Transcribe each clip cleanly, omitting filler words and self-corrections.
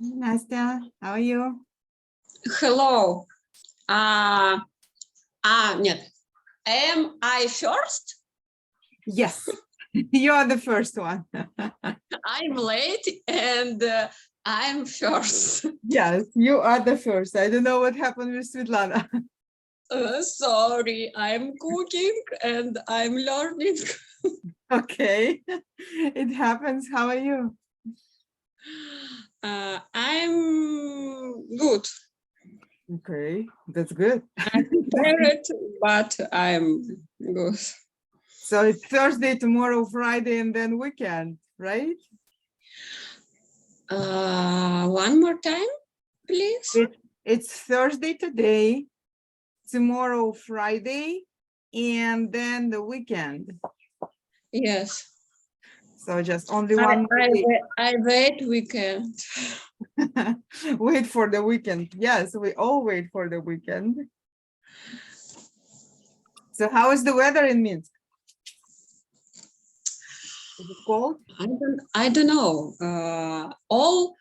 Nastya, how are you? Hello. Нет. Am I first? Yes, you are the first one. I'm late and I'm first. Yes, you are the first. I don't know what happened with Svetlana. Sorry, I'm cooking and I'm learning. Okay, it happens. How are you? I'm good. Okay, that's good. I'm tired, but I'm good. So it's Thursday, tomorrow, Friday, and then weekend, right? One more time, please. It's Thursday today, tomorrow, Friday, and then the weekend. Yes. So just only one more day. I wait weekend. Wait for the weekend. Yes, we all wait for the weekend. So how is the weather in Minsk? Is it cold? I don't know. All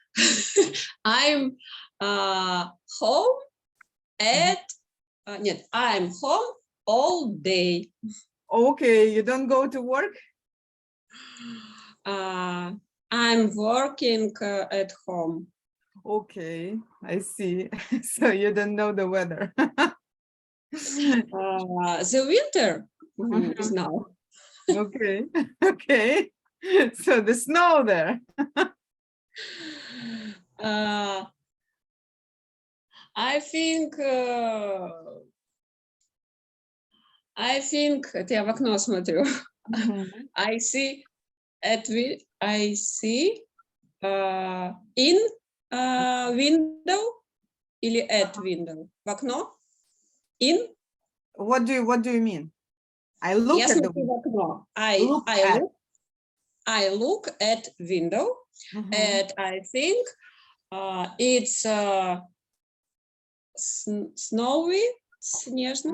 I'm home at нет, I'm home all day. Okay, you don't go to work? I'm working at home. Okay, I see. So you don't know the weather. The winter is now. Okay, okay. So the snow there. I think это я в окно смотрю. I see in window или at window. В окно? In? What do you mean? I look at the window. В окно. I look at window and I think it's snowy, снежно.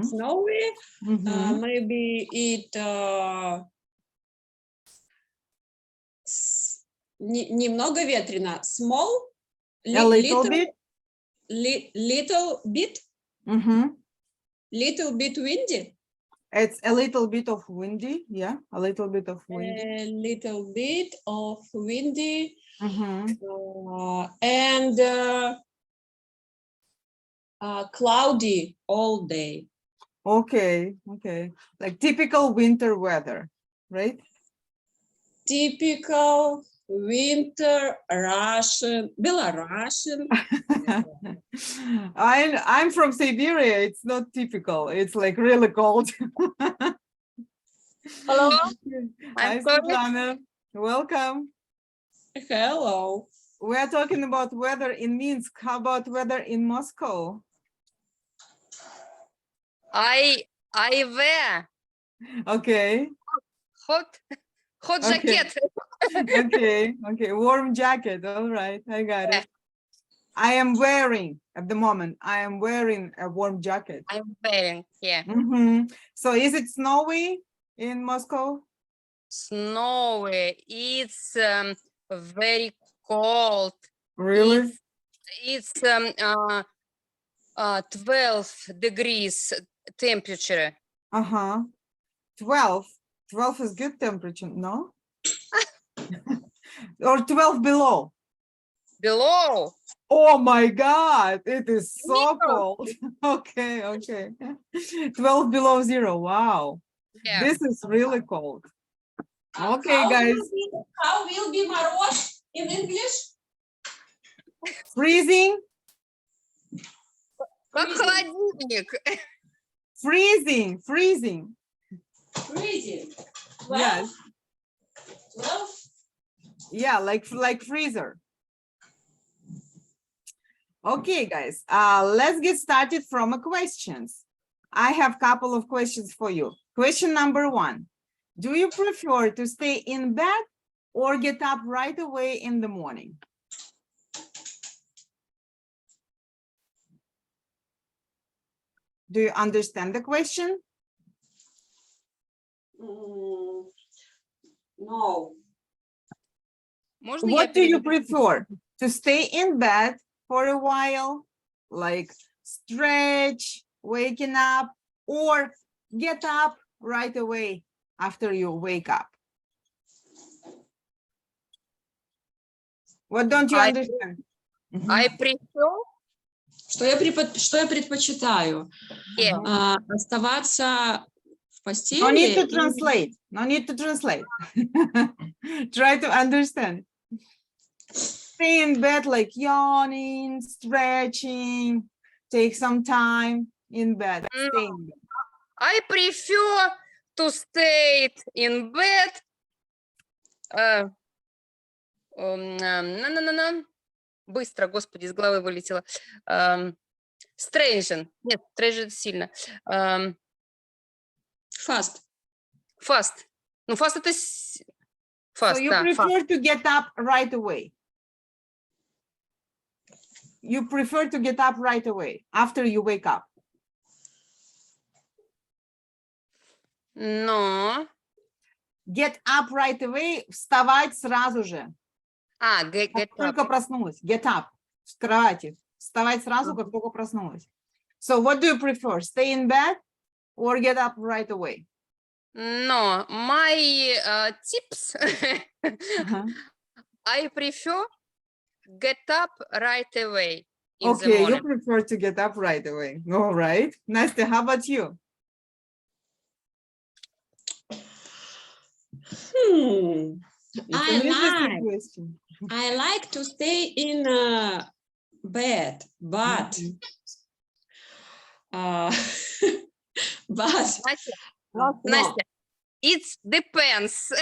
Snowy. Maybe it немного ветрено. Small, A little bit. Little bit. Little bit windy. It's a little bit of windy. Yeah, a little bit of windy. A little bit of windy. And cloudy all day. Okay, okay. Like typical winter weather, right? Typical winter Russian, Belarusian. I'm from Siberia. It's not typical. It's like really cold. Hello. Hi, Svetlana. Welcome. Hello. We are talking about weather in Minsk. How about weather in Moscow? I wear Okay. hot Okay. jacket. Okay. Warm jacket. All right. I got it. I am wearing at the moment. I am wearing a warm jacket. I'm wearing, yeah. So is it snowy in Moscow? Snowy. It's very cold. Really? It's 12 degrees temperature. 12. 12 is good temperature, no? Or 12 below? Below. Oh my God, it is so cold. Okay. 12 below zero. Wow. Yeah. This is really cold. Okay, guys. How will be мороз in English? Freezing? Как холодильник. Freezing. Freezing. 12? Yes. 12? Yeah, like freezer. Okay, guys, let's get started from questions. I have a couple of questions for you. Question number 1. Do you prefer to stay in bed or get up right away in the morning? Do you understand the question? No. Можно я What do you переведу? prefer? To stay in bed for a while, like stretch, waking up, or get up right away after you wake up? What don't you I- understand? Mhm, I prefer, Что я предпочитаю? yeah, Оставаться в постели. No need to и- translate. No need to translate. Try to understand. Stay in bed like yawning, stretching, take some time in bed. Stay in bed. I prefer to stay in bed. На-на-на-на. Быстро, господи, из головы вылетело. Стрэнжен. Нет, стрэнжен сильно. Fast. Fast. Ну, fast это... So Fast, you да, fast. prefer to get up right away. You prefer to get up right away after you wake up. Но... Get up right away, вставать сразу же. Get Как up. только проснулась. Get up. С кровати. Вставать сразу, как только проснулась. So what do you prefer? Stay in bed or get up right away? Но my tips, I prefer get up right away in the Okay, you morning. prefer to get up right away. All right. Nastya, how about you? It's I an interesting like. question. I like to stay in bed, but Mhm. but Настя, no. Настя, it depends.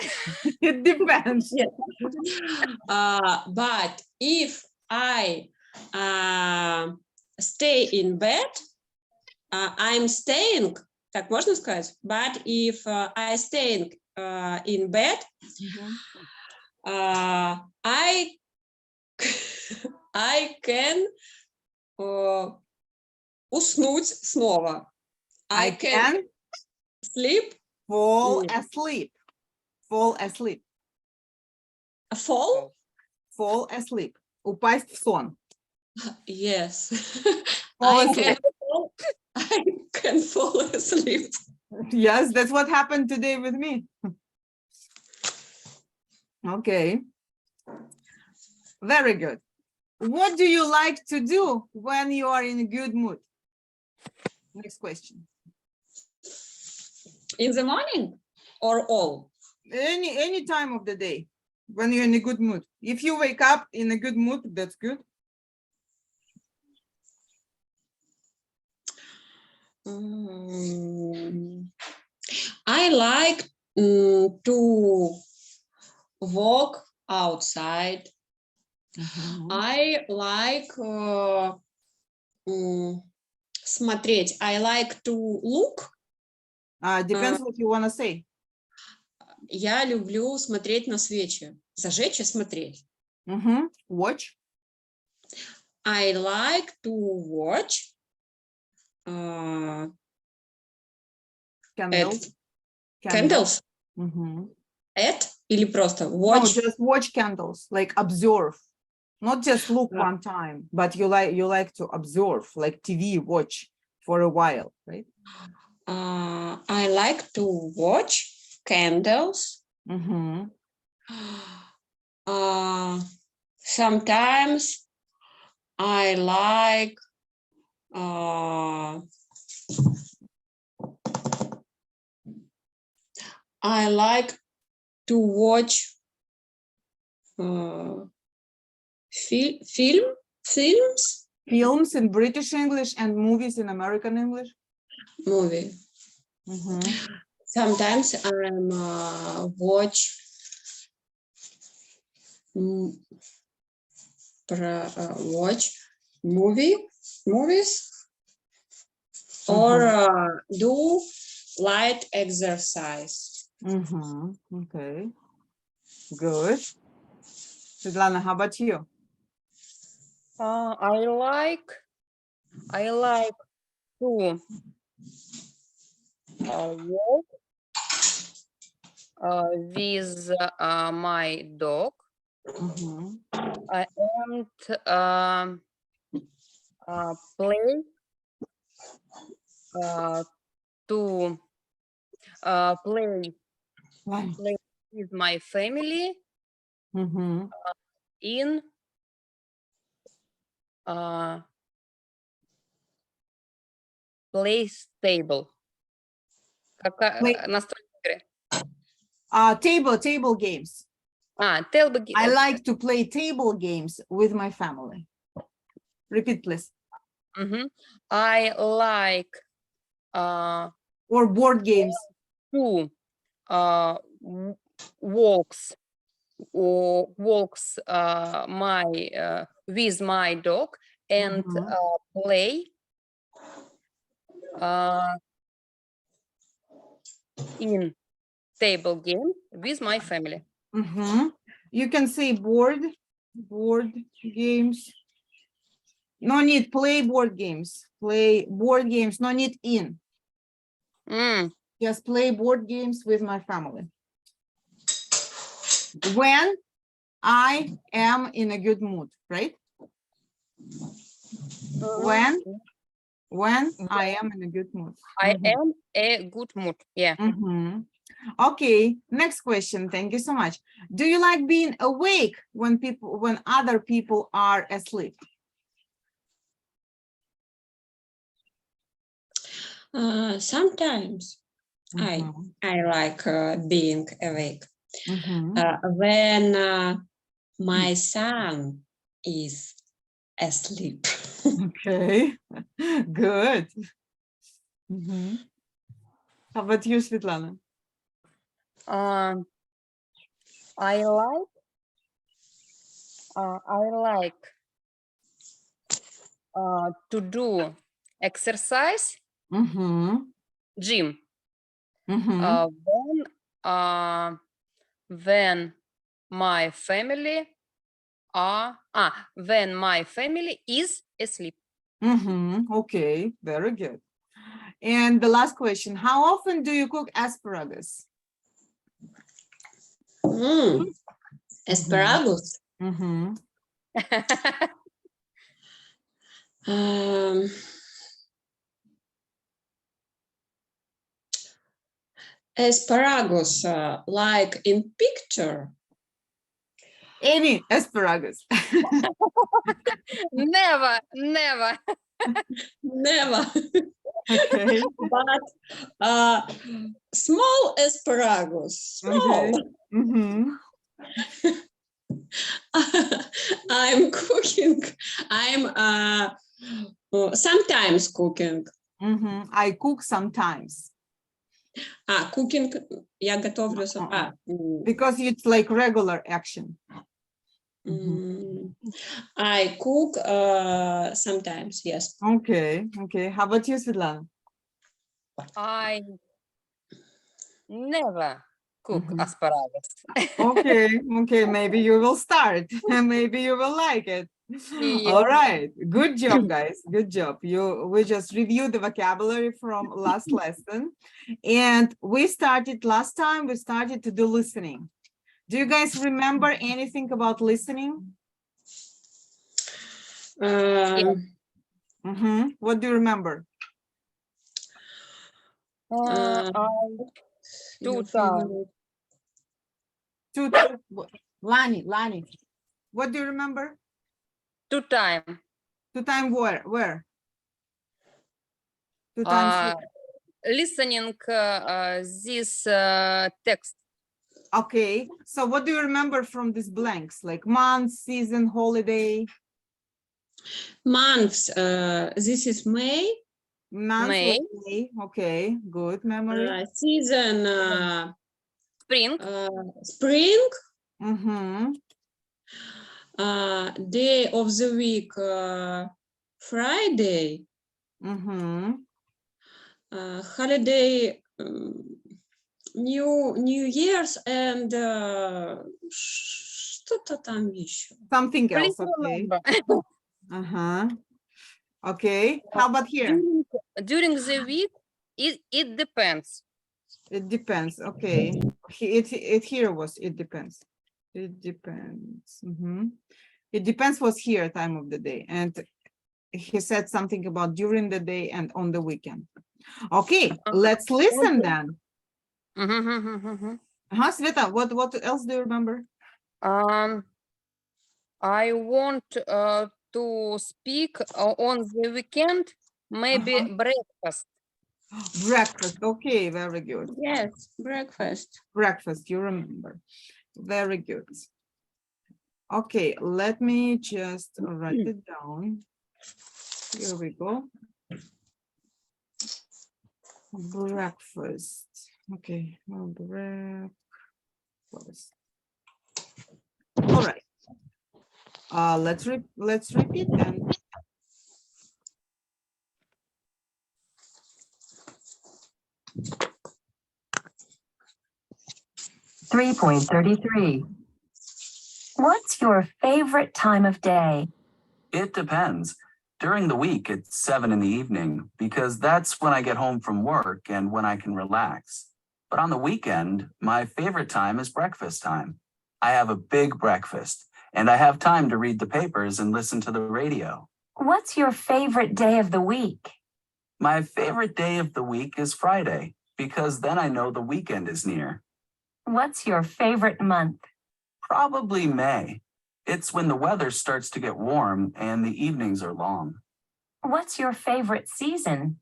It depends. But if I stay in bed, I'm staying. Так можно сказать? But if I staying in bed, Mhm. I can уснуть снова. I can sleep, fall Mm. asleep. Fall asleep. fall. Fall asleep. Упасть в сон. Yes, Fall I asleep. can fall asleep. Yes, that's what happened today with me. Okay. Very good. What do you like to do when you are in a good mood? Next question. In the morning or all? Any time of the day when you're in a good mood. If you wake up in a good mood, that's good. I like to walk outside. I like смотреть. I like to look. Depends what you want to say. Я люблю смотреть на свечи. Зажечь и смотреть. Watch. I like to watch Candles. candles. Mhm. At или просто No, watch. just watch candles, like observe. Not just look one time, but you like to observe, like TV watch for a while, right? I like to watch candles. Mhm. Sometimes I like to watch films. Films in British English and movies in American English. Movie. Mhm. Sometimes I'm watch movies or do light exercise. Okay, good. Svetlana, how about you? I like to walk with my dog. Mhm. And play to play Line. with my family Mhm. in play table. Play- Настольные игры. Table games. Table I like to play table games with my family. Repeat, please. I like Or board games. to walks my with my dog and Mhm. play in table game with my family. Mhm. You can say board games. No need play board games. Play board games. No need in. Just play board games with my family. When I am in a good mood, right? When I am in a good mood. I Mhm. am a good mood. Yeah. Mhm. Okay, next question. Thank you so much. Do you like being awake when other people are asleep? Sometimes I like being awake. Mhm. When my son is asleep. Okay, good. Mhm. How about you, Svetlana? I like to do exercise, Mhm. gym. Mhm. When my family when my family is asleep. Mhm. Okay, very good. And the last question, how often do you cook asparagus? Asparagus. Mhm. Asparagus, like in picture. Any asparagus. Never. Never. Okay. But small asparagus, small. Okay. Mhm. I'm cooking. I'm sometimes cooking. Mhm. I cook sometimes. Cooking. Я готовлю. Because it's like regular action. Mhm. I cook sometimes, yes. Okay. Okay. How about you, Svetlana? I never cook Mhm. asparagus. Okay. Okay. Maybe you will start. Maybe you will like it. All right. Good job, guys. Good job. We just reviewed the vocabulary from last lesson. And we started last time, we started to do listening. Do you guys remember anything about listening? What do you remember? Lani, what do you remember? Two time. Two time where? Two times. Listening this text. Okay, so what do you remember from these blanks? Like month, season, holiday? Months. This is May. Month, May. May. Okay, good memory. Season. Spring. Spring. Day of the week. Friday. Holiday. New Year's and что-то там еще. Something else, okay. Okay, how about here? During the week, it depends. It depends, okay. It here was, it depends. It depends. It depends what's here time of the day. And he said something about during the day and on the weekend. Okay, let's listen then. Sveta, what else do you remember? I want to speak on the weekend, maybe breakfast. Breakfast. Okay, very good. Yes, breakfast. Breakfast, you remember. Very good. Okay, let me just write it down. Here we go. Breakfast. Okay, breakfast. All right. Let's repeat then. Three point 33. What's your favorite time of day? It depends. During the week, it's 7 in the evening because that's when I get home from work and when I can relax. But on the weekend, my favorite time is breakfast time. I have a big breakfast and I have time to read the papers and listen to the radio. What's your favorite day of the week? My favorite day of the week is Friday because then I know the weekend is near. What's your favorite month? Probably May. It's when the weather starts to get warm and the evenings are long. What's your favorite season?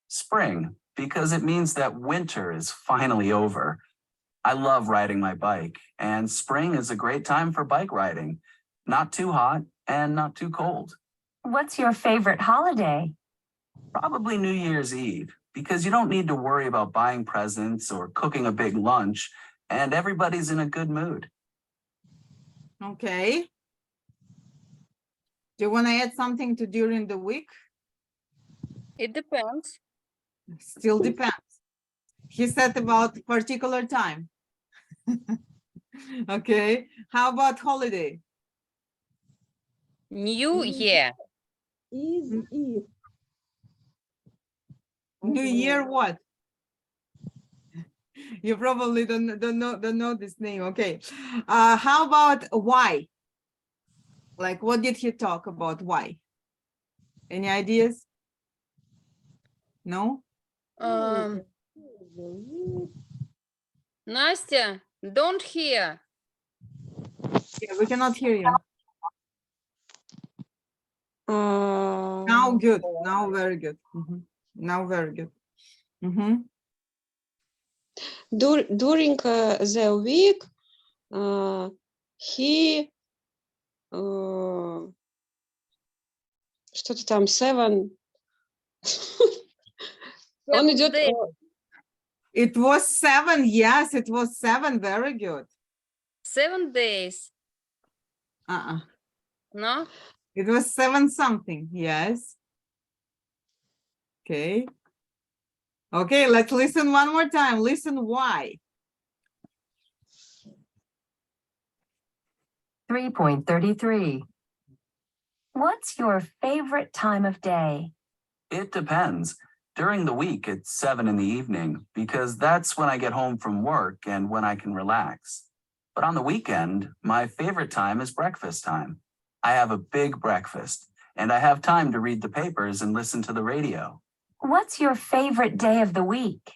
Spring, because it means that winter is finally over. I love riding my bike, and spring is a great time for bike riding. Not too hot and not too cold. What's your favorite holiday? Probably New Year's Eve, because you don't need to worry about buying presents or cooking a big lunch, and everybody's in a good mood. Okay. Do you want to add something to during the week? It depends. Still depends. He said about particular time. Okay. How about holiday? New Year. New Year what? You probably don't know this name. Okay. How about why? Like, what did he talk about? Why? Any ideas? No? Настя, don't hear. Yeah, we cannot hear you. Now good. Now very good. Now very good. During the week, he что-то там 7. Он идет. It was 7. Yes, it was 7. Very good. 7 days. No? It was 7 something. Yes. Okay. Okay, let's listen one more time. Listen why. 3.33. What's your favorite time of day? It depends. During the week, it's 7 in the evening because that's when I get home from work and when I can relax. But on the weekend, my favorite time is breakfast time. I have a big breakfast and I have time to read the papers and listen to the radio. What's your favorite day of the week?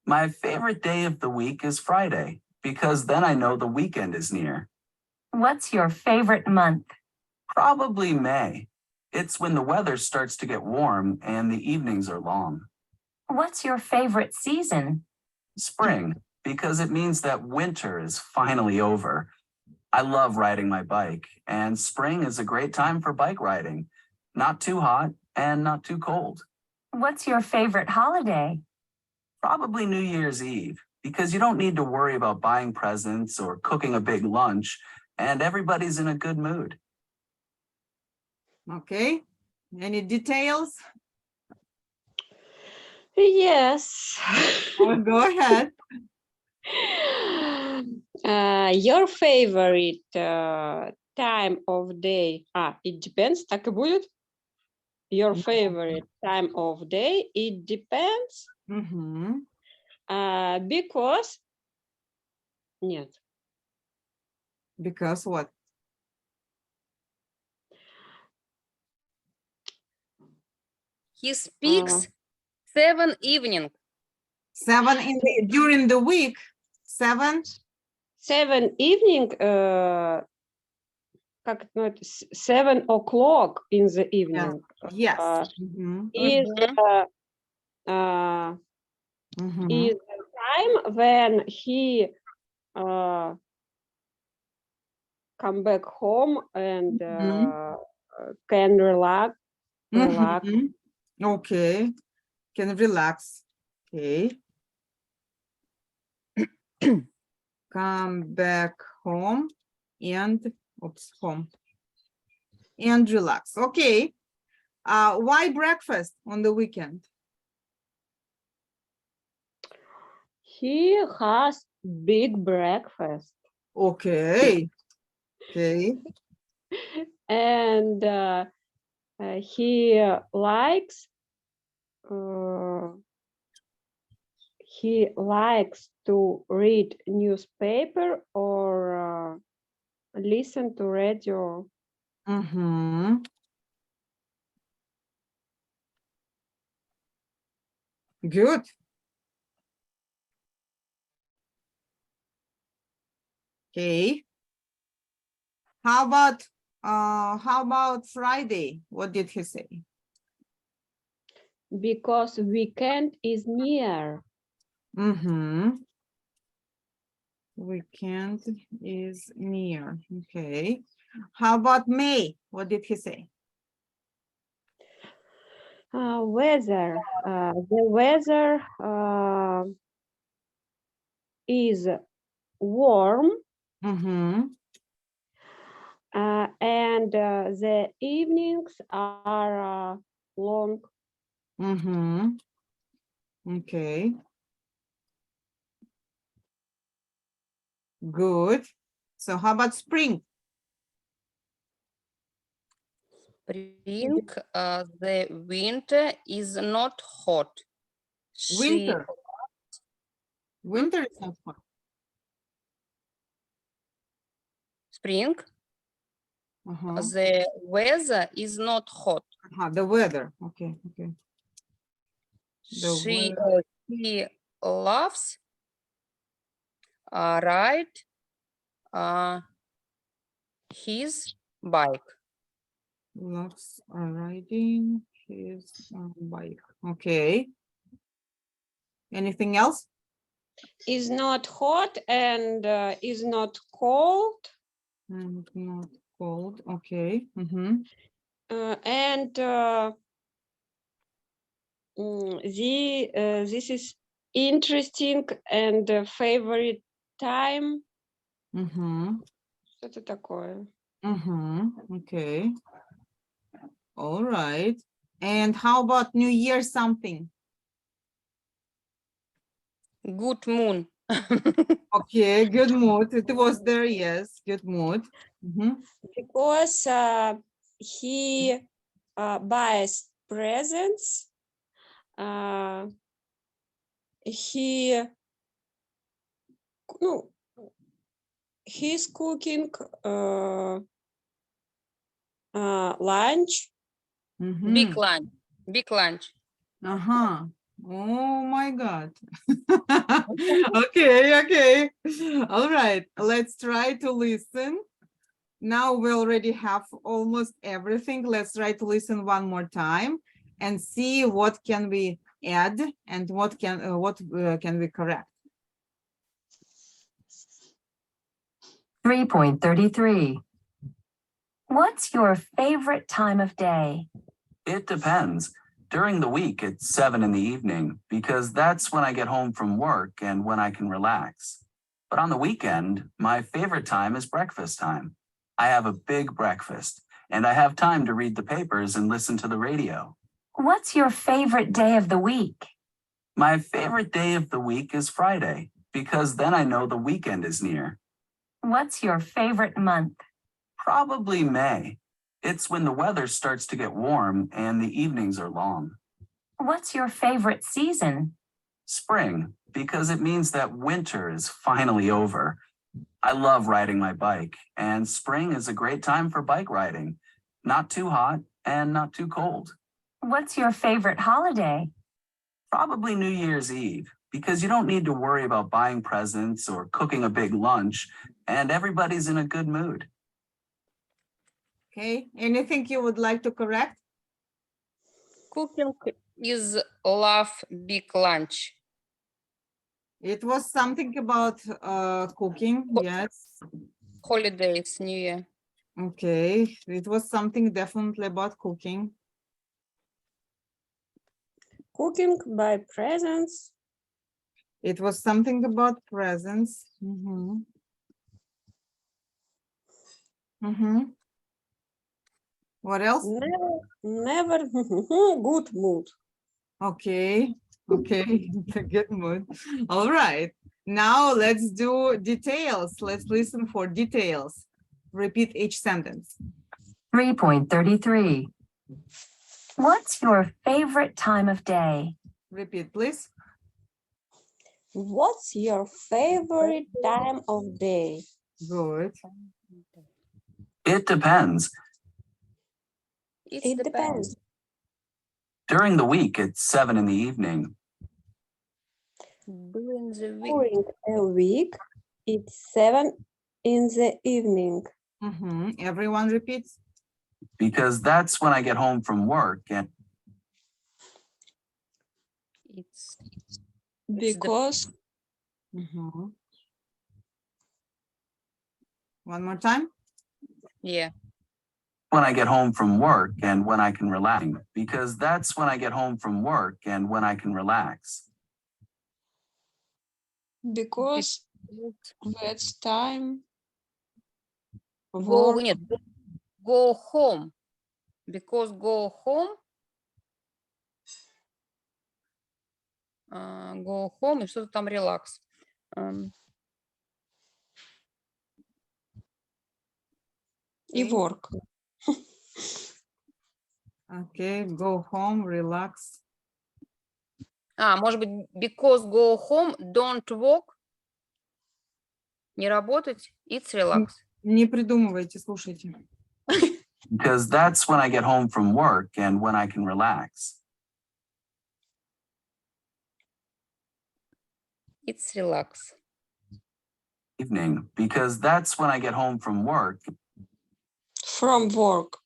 My favorite day of the week is Friday because then I know the weekend is near. What's your favorite month? Probably May. It's when the weather starts to get warm and the evenings are long. What's your favorite season? Spring, because it means that winter is finally over. I love riding my bike, and spring is a great time for bike riding. Not too hot and not too cold. What's your favorite holiday? Probably New Year's Eve, because you don't need to worry about buying presents or cooking a big lunch, and everybody's in a good mood. Okay. Any details? Yes. Oh, go ahead. Your favorite time of day. It depends. Так и будет. Your favorite time of day. It depends. Because. Нет. Because what? He speaks 7 evening. 7 in the, during the week. 7. 7 evening, как это, ну, это 7 o'clock in the evening Yes. is Mhm. is the time when he come back home and can relax. Mhm. Okay. Can relax. Okay. Come back home and home and relax. Okay. Why breakfast on the weekend? He has big breakfast Okay. Okay. and he likes to read newspaper or listen to radio. Mm-hmm. Good. Okay. How about Friday? What did he say? Because weekend is near. Mm-hmm. Weekend is near. Okay. How about May? What did he say? Weather. The weather is warm Mm-hmm. and the evenings are long. Mm-hmm. Okay. Good. So how about spring? Spring, the winter is not hot. Winter. Winter is not hot. Spring, Uh-huh. the weather is not hot. The weather. Okay. Okay. The weather. He loves ride his bike. Loves riding his bike. Okay. Anything else? Is not hot and is not cold. Not cold. Okay. Mm-hmm. And this is interesting and favorite time. Mm-hmm. Что-то такое. Mm-hmm. Okay. All right. And how about New Year something? Good moon. Okay, good mood. It was there, yes. Good mood. Mm-hmm. Because he buys presents. He's cooking lunch. Mm-hmm. Big lunch. Big lunch. Uh-huh. Oh my God. Okay, okay. All right, let's try to listen. Now we already have almost everything. Let's try to listen one more time and see what can we add and what can we correct. 3.33. What's your favorite time of day? It depends. During the week, it's 7 in the evening because that's when I get home from work and when I can relax. But on the weekend, my favorite time is breakfast time. I have a big breakfast and I have time to read the papers and listen to the radio. What's your favorite day of the week? My favorite day of the week is Friday because then I know the weekend is near. What's your favorite month? Probably May. It's when the weather starts to get warm and the evenings are long. What's your favorite season? Spring, because it means that winter is finally over I love riding my bike, and spring is a great time for bike riding. Not too hot and not too cold. What's your favorite holiday? Probably New Year's Eve, because you don't need to worry about buying presents or cooking a big lunch, and everybody's in a good mood. Okay, anything you would like to correct? Cooking is love big lunch. It was something about cooking, yes. Holidays, New Year. Okay, it was something definitely about cooking. Cooking, buy presents. It was something about presents. Mhm. Mhm. What else? Never good mood. Okay, okay, good mood. All right, now let's do details. Let's listen for details. Repeat each sentence. 3.33. What's your favorite time of day? Repeat, please. What's your favorite time of day? Good. It depends. It depends. During the week, it's 7 in the evening. During the week. During a week, it's 7 in the evening. Mhm. Everyone repeats. Because that's when I get home from work, and It's Because Mhm. One more time. yeah. when I get home from work and when I can relax. Because that's when I get home from work and when I can relax. because that's time. Go, Work. нет, go home. Because go home. Go home и что-то там релакс. И Okay. work. Okay, go home, relax. Может быть, because go home, don't work. Не работать, it's relax. Не придумывайте, слушайте. Because that's when I get home from work and when I can relax. It's relax. Evening, because that's when I get home from work. From work.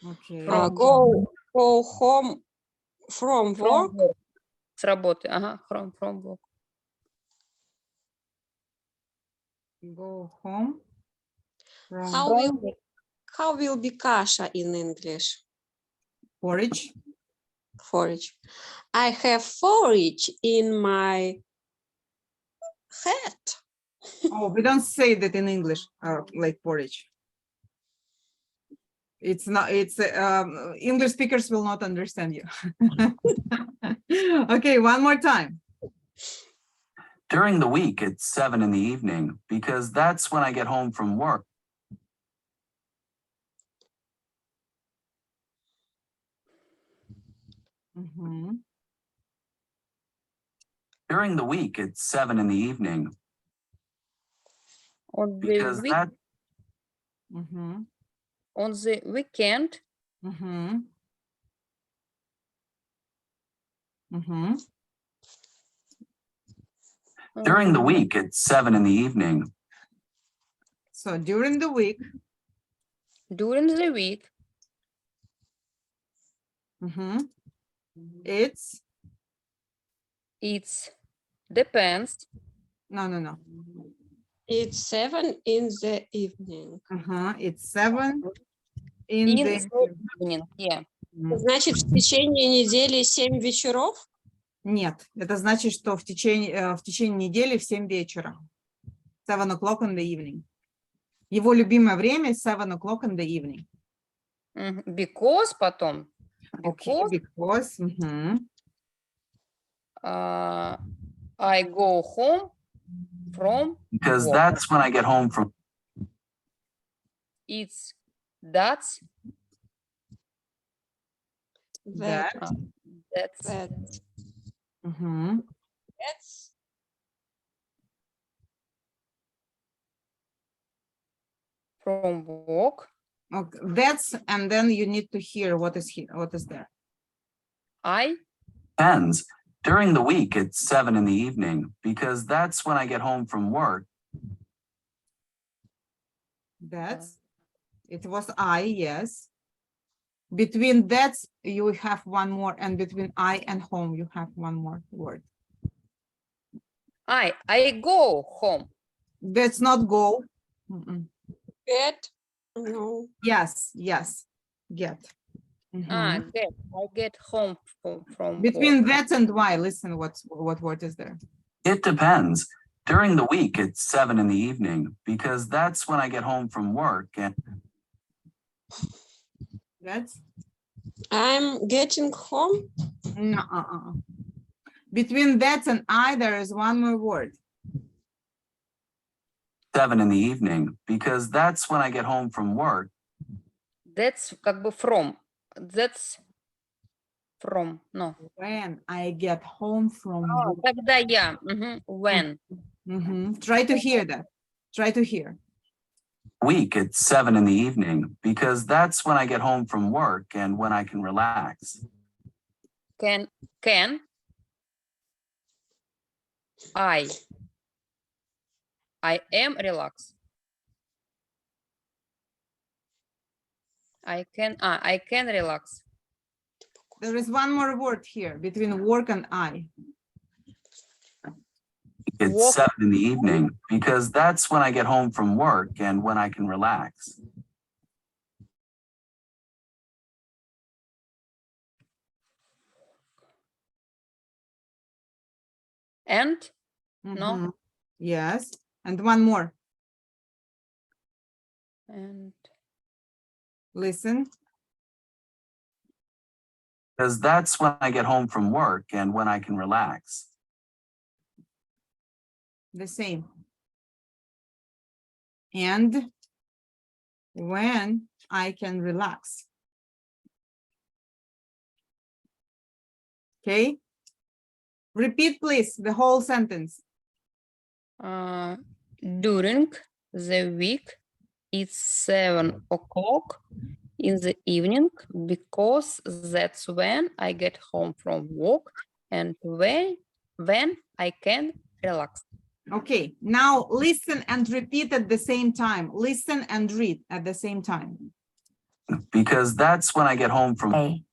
Okay. Go home from work. From work. С работы. Ага, from work. Go home. From How will be kasha in English? porridge. Forage. I have forage in my hat. Oh, we don't say that in English, like porridge. It's not, it's, English speakers will not understand you. Okay, one more time. During the week, it's 7 in the evening, because that's when I get home from work. Mhm. During the week, it's 7 in the evening, On the because week, that Mhm. on the weekend, Mhm. Mhm. during the week, it's 7 in the evening, So during the week. during the week, Mhm. It's, it's depends. no. It's 7 in the evening. It's 7 in In the the evening, yeah. Мгм. Значит, в течение недели 7 вечеров. Нет, это значит, что в течение недели в 7 вечера. 7 o'clock in the evening. Его любимое время 7 o'clock in the evening. Because потом, Okay, because. I go home from because work. that's when I get home from. It's that's That, that's that's, from work. Okay, that's, and then you need to hear what is here, what is there. I Depends. During the week, it's 7 in the evening because that's when I get home from work. That's, it was I, yes. Between that's, you have one more, and between I and home, you have one more word. I go home. That's not go. Mm-mm. Get? No. Yes, yes, get. Mhm. Get. I get home from Between work. that and why, listen, what word is there? It depends. During the week, it's 7 in the evening because that's when I get home from work. And That's, I'm getting home. no, Between that and I, there is one more word. 7 in the evening because that's when I get home from work. That's как бы from. That's from. No. When I get home from work. Когда я. When. Try to hear that. Try to hear. Week, it's 7 in the evening because that's when I get home from work and when I can relax. Can I am relaxed. I can relax. There is one more word here between work and I. It's Walk. 7 in the evening because that's when I get home from work and when I can relax. And No. Mhm. Yes, and one more. and Listen. Because that's when I get home from work and when I can relax. The same. And when I can relax. Okay. Repeat, please, the whole sentence. during the week it's 7 o'clock in the evening because that's when I get home from work and when I can relax. Okay, now listen and repeat at the same time. Listen and read at the same time. Because that's when I get home from. A.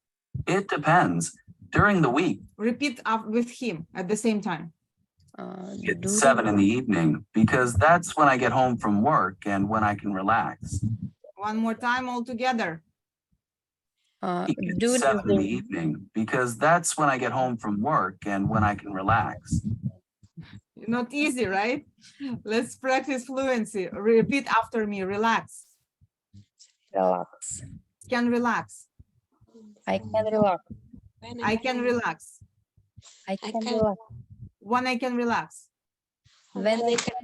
It depends. During the week, Repeat up with him at the same time. it's 7 in the evening because that's when I get home from work and when I can relax. One more time all together. It's During 7 in the the evening because that's when I get home from work and when I can relax. Not easy, right? Let's practice fluency. Repeat after me. Relax. relax. Can relax. I can relax. I can relax. I can can- relax. When I can relax. When I can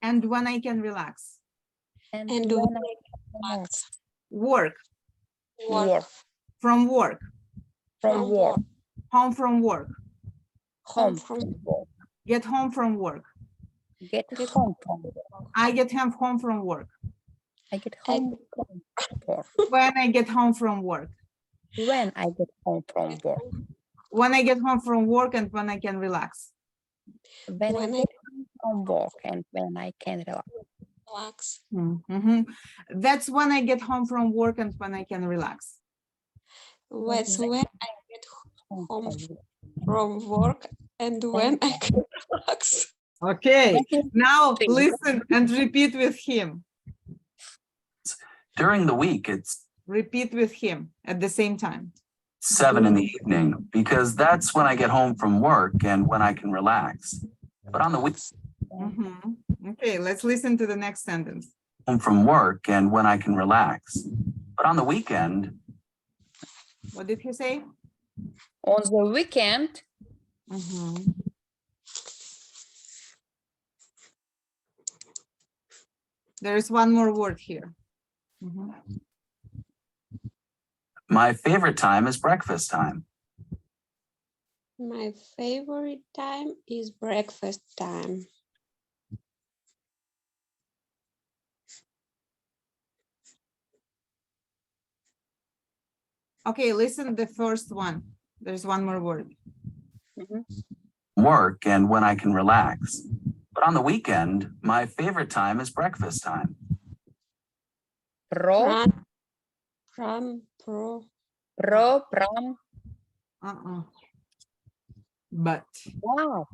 And when I can relax. and And when when I can relax. Work. Work. From work. From work. Home from work. Home from from work. Get home from work. Get home from work. I get home from work. I get home from work. When I get home from work. When I get home from work. When I get home from work and when I can relax. When I When I get home from work and when I can relax. relax. Mhm. That's when I get home from work and when I can relax. That's when I get Home home from work. from work and when I can relax. Okay, now Thank you. listen and repeat with him. During the week, it's Repeat with him at the same time. 7 in the evening because that's when I get home from work and when I can relax. But on the week, Mhm. Okay, let's listen to the next sentence. home from work and when I can relax. But on the weekend, What did he say? On the weekend, Mhm. There is one more word here. Mhm. my favorite time is breakfast time. My favorite time is breakfast time. Okay, listen the first one. There's one more word. Work and when I can relax. But on the weekend, my favorite time is breakfast time. Pro, Pro. prom, Uh-uh. But what?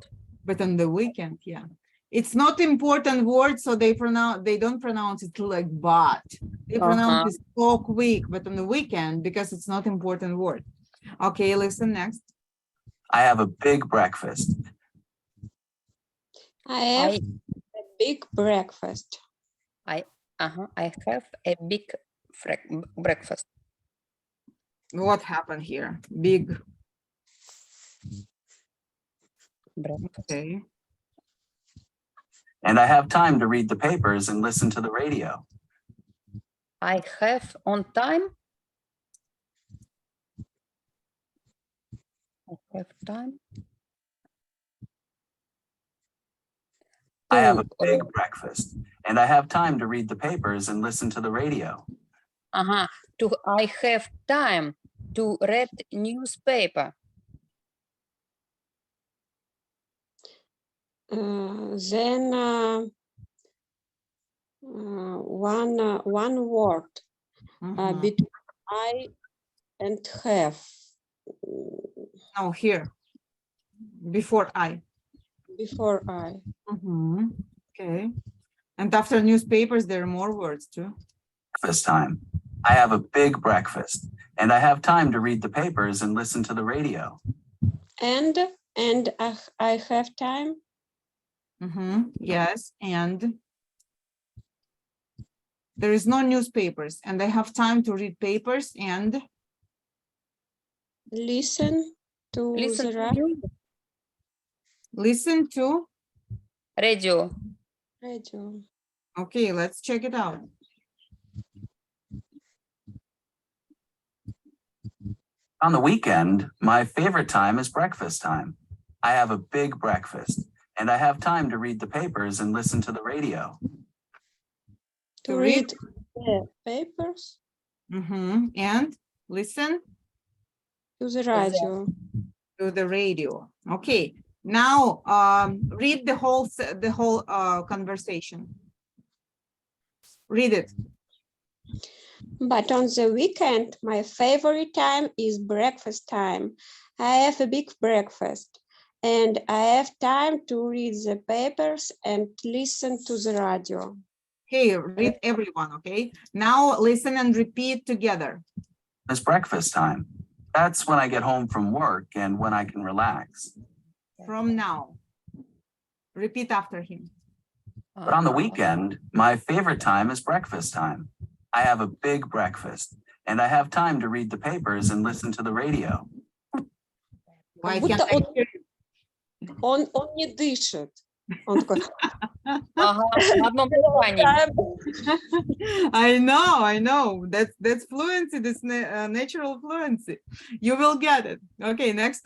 on the weekend, yeah. It's not important word, so they don't pronounce it like but. They pronounce it talk week, but on the weekend, because it's not important word. Okay, listen next. I have a big breakfast. I have I, a big breakfast. I have a big breakfast. What happened here? Big, Breakfast. okay. And I have time to read the papers and listen to the radio. I have on time. I have time. I have a to, big breakfast. And I have time to read the papers and listen to the radio. I have time to read newspaper. Then one word Mhm. between I and have. No, here. Before I. Before I. Mhm. Okay. And after newspapers, there are more words too. Breakfast time. I have a big breakfast. And I have time to read the papers and listen to the radio. And I have time. Yes, and there is no newspapers, and I have time to read papers and Listen to Listen the to radio. listen to. radio. Okay, let's check it out. On the weekend, my favorite time is breakfast time. I have a big breakfast. And I have time to read the papers and listen to the radio. To read the papers. And listen To the radio. to the radio. Okay, now read the whole conversation. Read it. But on the weekend, my favorite time is breakfast time. I have a big breakfast and I have time to read the papers and listen to the radio. Hey, read everyone, okay? Now listen and repeat together. It's breakfast time. That's when I get home from work and when I can relax. From now. Repeat after him. But on the weekend, my favorite time is breakfast time. I have a big breakfast and I have time to read the papers and listen to the radio. Why Как can't будто I hear you? он не дышит. Он такой. На одном дыхании. I know. That's fluency, that's natural fluency. You will get it. Okay, next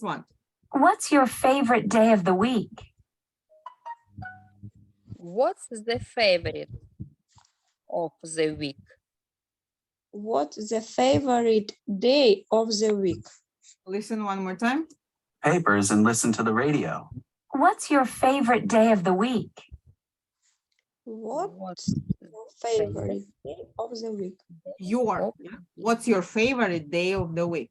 one. What's your favorite day of the week? What's the favorite of the week? What's the favorite day of the week? Listen one more time. Papers and listen to the radio. What's your favorite day of the week? What's your favorite day of the week? What's your favorite day of the week?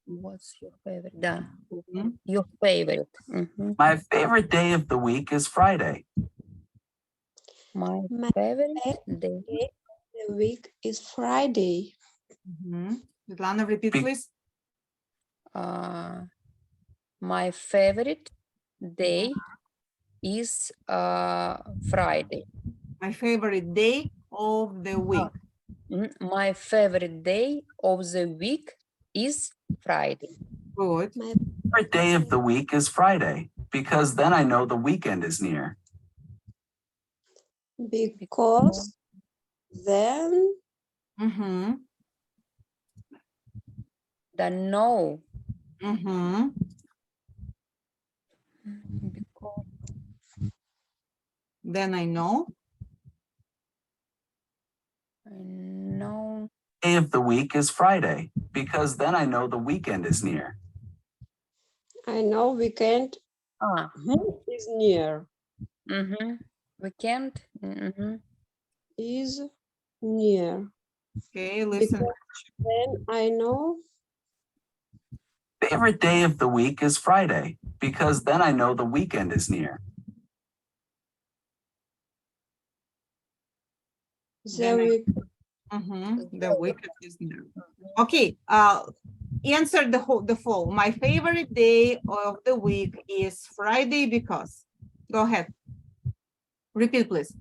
What's your favorite? Да. Mhm. Your favorite. Mhm. My favorite day of the week is Friday. My My favorite favorite day. day of the week is Friday. Svetlana, repeat, Be- please. My favorite day is Friday. My favorite day of the week. My favorite day of the week is Friday. Good. My Favorite day of the week is Friday because then I know the weekend is near. because then The no. Because Then I know. I know. Day of the week is Friday because then I know the weekend is near. I know weekend Ah, is near. Weekend. Is near. Okay, listen. Then I know Favorite day of the week is Friday, because then I know the weekend is near. the Then I- week. The weekend is near. Okay, answer the fall. My favorite day of the week is Friday because. Go ahead. Repeat, please.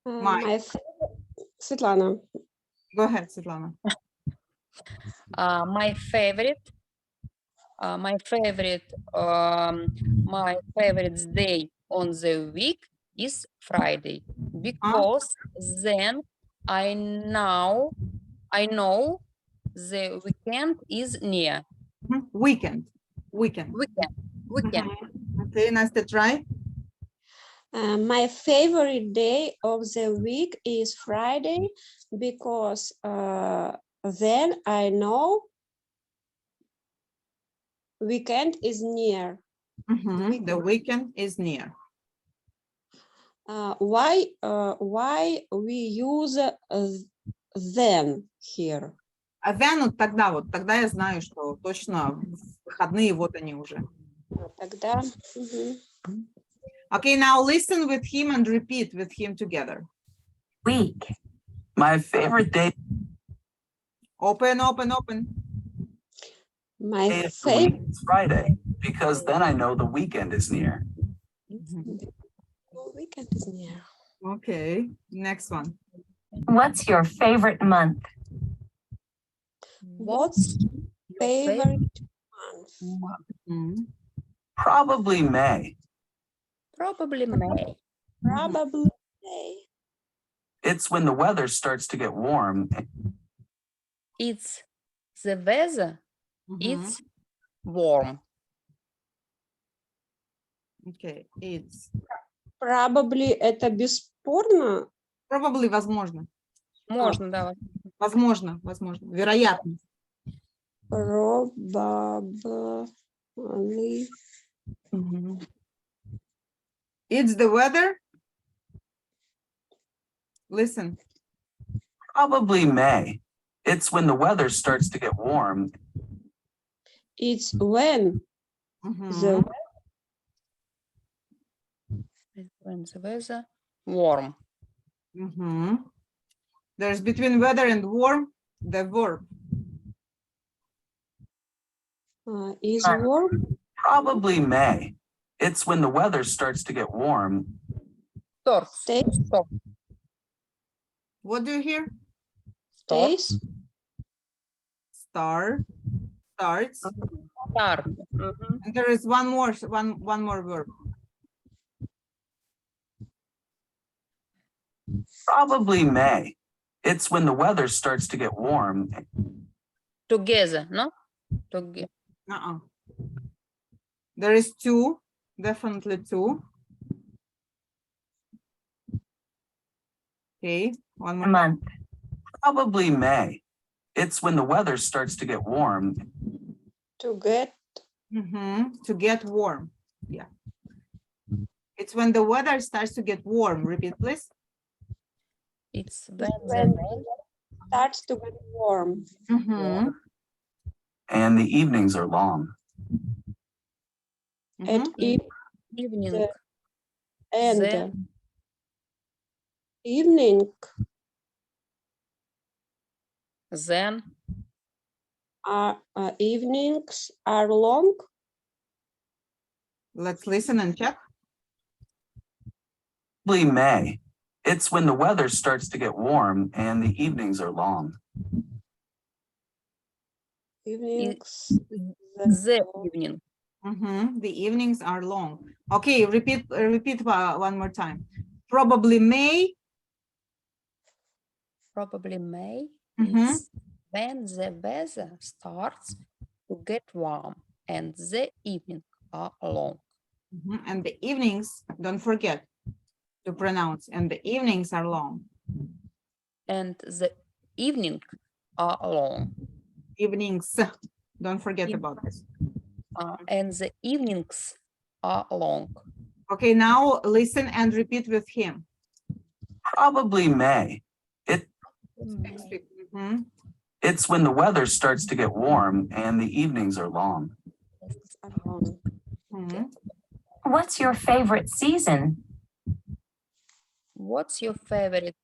My- My Svetlana. Go ahead, Svetlana. My favorite day on the week is Friday because then I know the weekend is near. Weekend. Weekend. Okay, Nastya, try. My favorite day of the week is Friday because then I know weekend is near. The weekend is near. Why we use then here? А then вот тогда я знаю, что точно выходные, вот они уже. Тогда Okay, now listen with him and repeat with him together. Week. My favorite day Open. my of the favorite week is Friday, because then I know the weekend is near. weekend is near. Okay, next one. What's your favorite month? What's favorite month? Mhm. Probably May. Probably May. Probably May. It's when the weather starts to get warm. It's the weather. Mhm. It's warm. Okay, it's Probably это бесспорно. probably возможно. Можно, да. Возможно. Вероятно. Probably. It's the weather. Listen. Probably May. It's when the weather starts to get warm. It's when the It's when the weather warm. There's between weather and warm, the verb. is warm. Probably May. It's when the weather starts to get warm. Stop. What do you hear? Stays. Starts. Start. And there is one more verb. Probably May. It's when the weather starts to get warm. Together, no? Together. There is two, definitely two. Okay, one more. Month. Probably May. It's when the weather starts to get warm. To get To get warm. Yeah. It's when the weather starts to get warm. Repeat, please. It's when the when weather starts to get warm. And the evenings are long. At evening. and The- evening Then evenings are long. Let's listen and check. Probably May. It's when the weather starts to get warm and the evenings are long. Evenings. the evening. The evenings are long. Okay, repeat one more time. Probably May. Probably May. Mhm. It's when the weather starts to get warm and the evening are long. And the evenings, don't forget to pronounce, and the evenings are long. And the evening are long. Evenings. Don't forget Eve- about this. And the evenings are long. Okay, now listen and repeat with him. Probably May. Mhm. It's when the weather starts to get warm and the evenings are long. Mhm. What's your favorite season? What's your favorite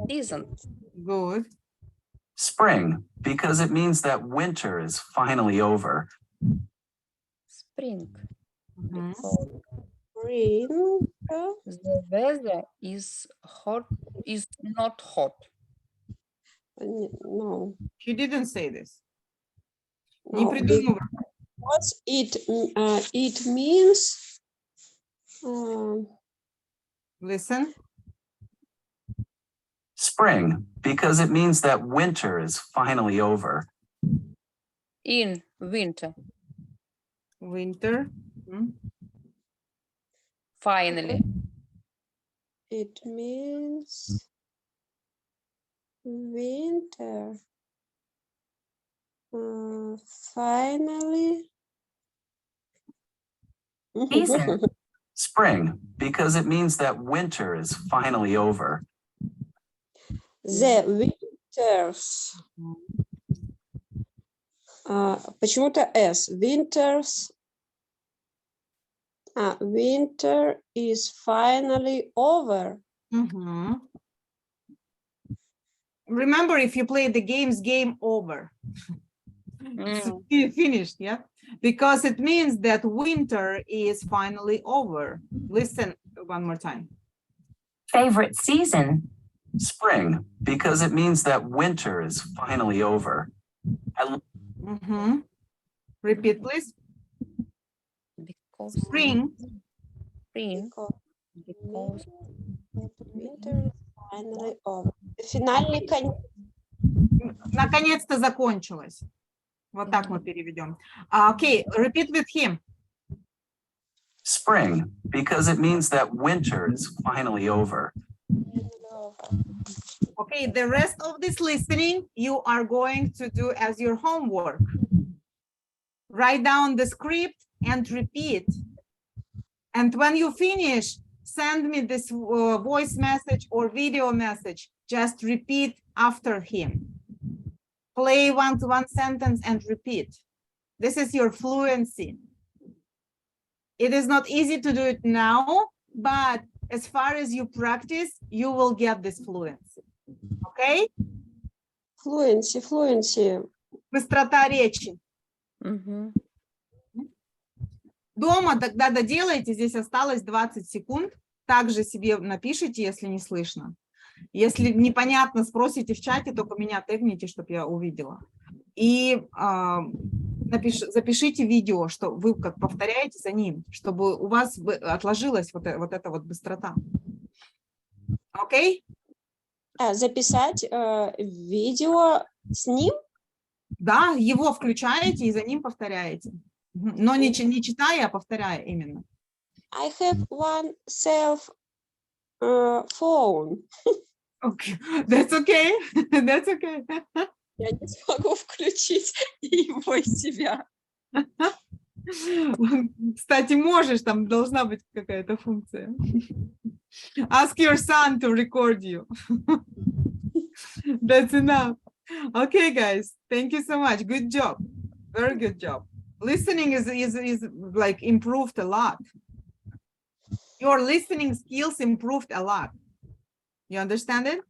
season? Good. Spring, because it means that winter is finally over. Spring. Mhm. So Spring. the weather is not hot. No. He didn't say this. Не No, придумывай. because it means Listen. Spring, because it means that winter is finally over. In winter, Winter. Mhm. finally. it means winter. Finally. Season. Spring, because it means that winter is finally over. The winters. Почему-то S. Winters. Winter is finally over. Mhm. Remember, if you play the games, game over. It's finished, yeah? Because it means that winter is finally over. Listen one more time. Favorite season? Spring, because it means that winter is finally over. Mhm. Repeat, please. Because Spring. Because because winter is finally over. Финальный конец. Наконец-то закончилось. Вот так мы переведем. Окей, repeat with him. Spring, because it means that winter is finally over. Okay, the rest of this listening, you are going to do as your homework. Write down the script and repeat. And when you finish, send me this voice message or video message. Just repeat after him. Play one sentence and repeat. This is your fluency. It is not easy to do it now, but as far as you practice, you will get this fluency. Okay? Fluency. Быстрота речи. Мгм. Дома тогда доделайте, здесь осталось 20 секунд. Также себе напишите, если не слышно. Если непонятно, спросите в чате, только меня тегните, чтобы я увидела. И запишите видео, что вы как повторяете за ним, чтобы у вас отложилась вот эта вот быстрота. Окей? Записать видео с ним? Да, его включаете и за ним повторяете. Но не читая, а повторяя именно. I have one phone. Okay. That's okay. That's okay. Я не смогу включить его и себя. Кстати, можешь, там должна быть какая-то функция. Ask your son to record you. That's enough. Okay, guys, thank you so much. Good job. Very good job. Listening is like improved a lot. Your listening skills improved a lot. You understand it?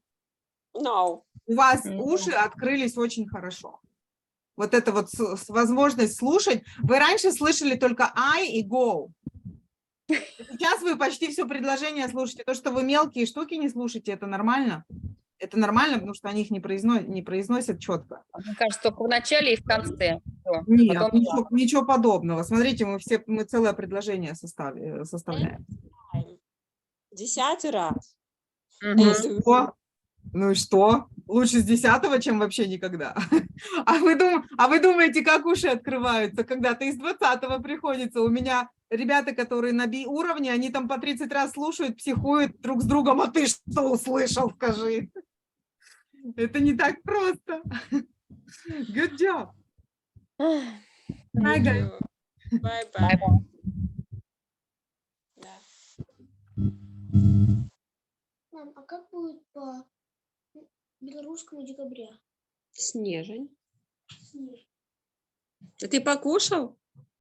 No. У вас уши открылись очень хорошо. Вот это вот возможность слушать. Вы раньше слышали только I и go. Сейчас вы почти все предложение слушаете. То, что вы мелкие штуки не слушаете, это нормально. Это нормально, потому что они их не произносят четко. Мне кажется, только в начале и в конце. Всё. Нет, Потом ничего подобного. Смотрите, мы целое предложение составляем. 10 раз. Мгм. Ну и что? Лучше с 10-го, чем вообще никогда. А вы думаете, как уши открываются, когда-то из 20-го приходится? У меня ребята, которые на B-уровне, они там по 30 раз слушают, психуют друг с другом. А ты что услышал, скажи? Это не так просто. Good job. Bye, Thank guys. you. Bye-bye. Bye-bye. Да. Мам, а как будет по белорусскому декабря? Снежень. Снег. А ты покушал?